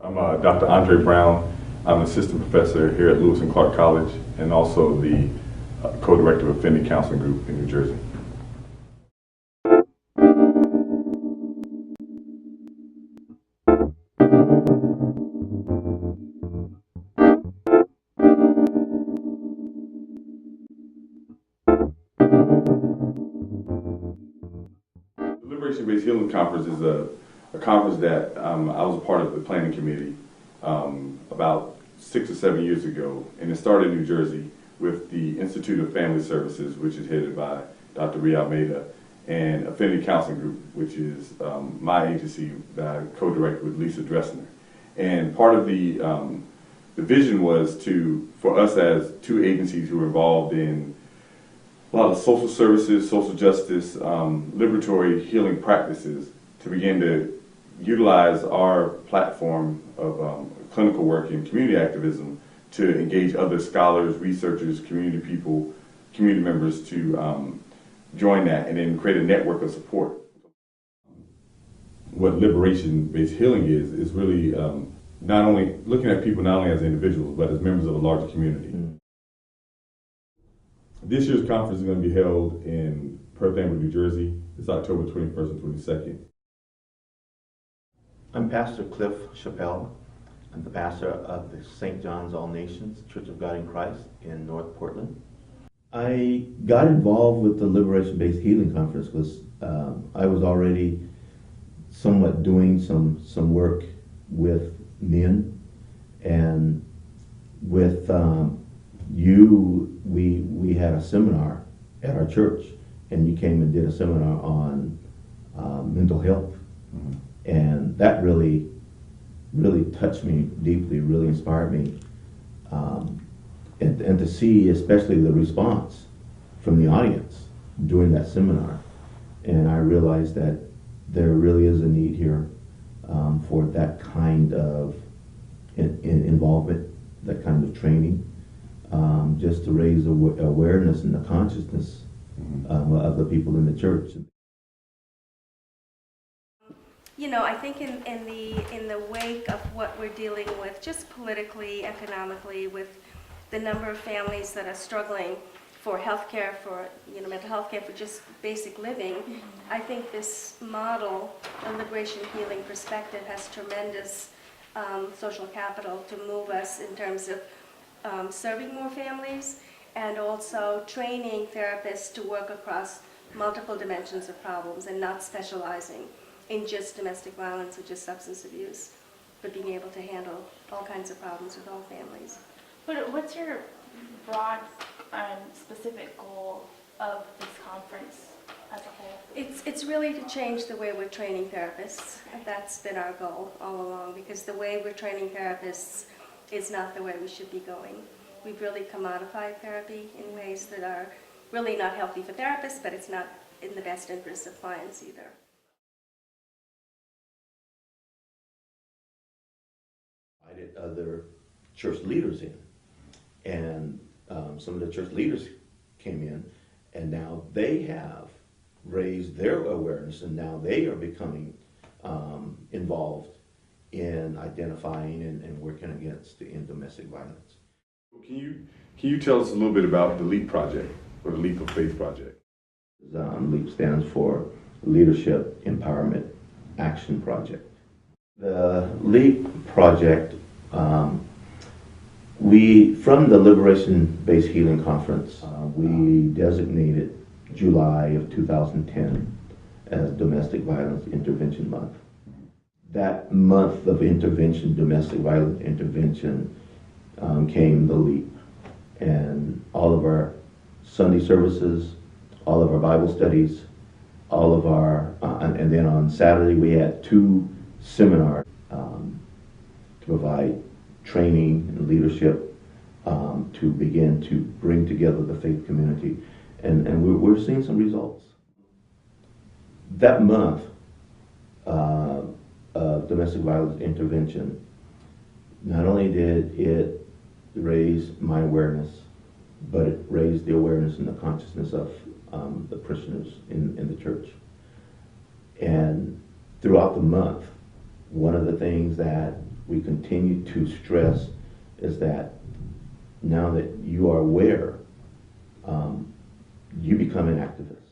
I'm Dr. Andre Brown. I'm an assistant professor here at Lewis and Clark College and also the co-director of Affinity Counseling Group in New Jersey. The Liberation-Based Healing Conference is a conference that I was a part of the planning committee about 6 or 7 years ago, and it started in New Jersey with the Institute of Family Services, which is headed by Dr. Rhea Almeida, and Affinity Counseling Group, which is my agency that I co-direct with Lisa Dressner. And part of the vision was for us as two agencies who were involved in a lot of social services, social justice, liberatory healing practices, to begin to utilize our platform of clinical work and community activism to engage other scholars, researchers, community people, community members to join that and then create a network of support. What liberation-based healing is really not only looking at people not only as individuals, but as members of a larger community. This year's conference is going to be held in Perth Amboy, New Jersey. It's October 21st and 22nd. I'm Pastor Cliff Chappelle. I'm the pastor of the St. John's All Nations Church of God in Christ in North Portland. I got involved with the Liberation-Based Healing Conference because I was already somewhat doing some work with men, and with we had a seminar at our church, and you came and did a seminar on mental health. Mm-hmm. And that really touched me deeply, really inspired me. And to see especially the response from the audience during that seminar. And I realized that there really is a need here for that kind of involvement, that kind of training, just to raise awareness and the consciousness of the people in the church. You know, I think in the wake of what we're dealing with, just politically, economically, with the number of families that are struggling for health care, for mental health care, for just basic living, I think this model, a liberation healing perspective, has tremendous social capital to move us in terms of serving more families and also training therapists to work across multiple dimensions of problems and not specializing in just domestic violence or just substance abuse, but being able to handle all kinds of problems with all families. But what's your broad and specific goal of this conference as a whole? It's really to change the way we're training therapists. That's been our goal all along, because the way we're training therapists is not the way we should be going. We've really commodified therapy in ways that are really not healthy for therapists, but it's not in the best interest of clients either. Invited other church leaders in, and some of the church leaders came in, and now they have raised their awareness, and now they are becoming involved in identifying and working against in domestic violence. Can you tell us a little bit about the LEAP project, or the Leap of Faith project? LEAP stands for Leadership Empowerment Action Project. The LEAP project, from the Liberation-Based Healing Conference, we designated July of 2010 as Domestic Violence Intervention Month. That month of intervention, domestic violence intervention, came the LEAP. And all of our Sunday services, all of our Bible studies, all of our, and then on Saturday we had 2 seminars to provide training and leadership to begin to bring together the faith community. And we're seeing some results. That month of domestic violence intervention, not only did it raise my awareness, but it raised the awareness and the consciousness of the parishioners in the church. And throughout the month, one of the things that we continue to stress is that now that you are aware, you become an activist.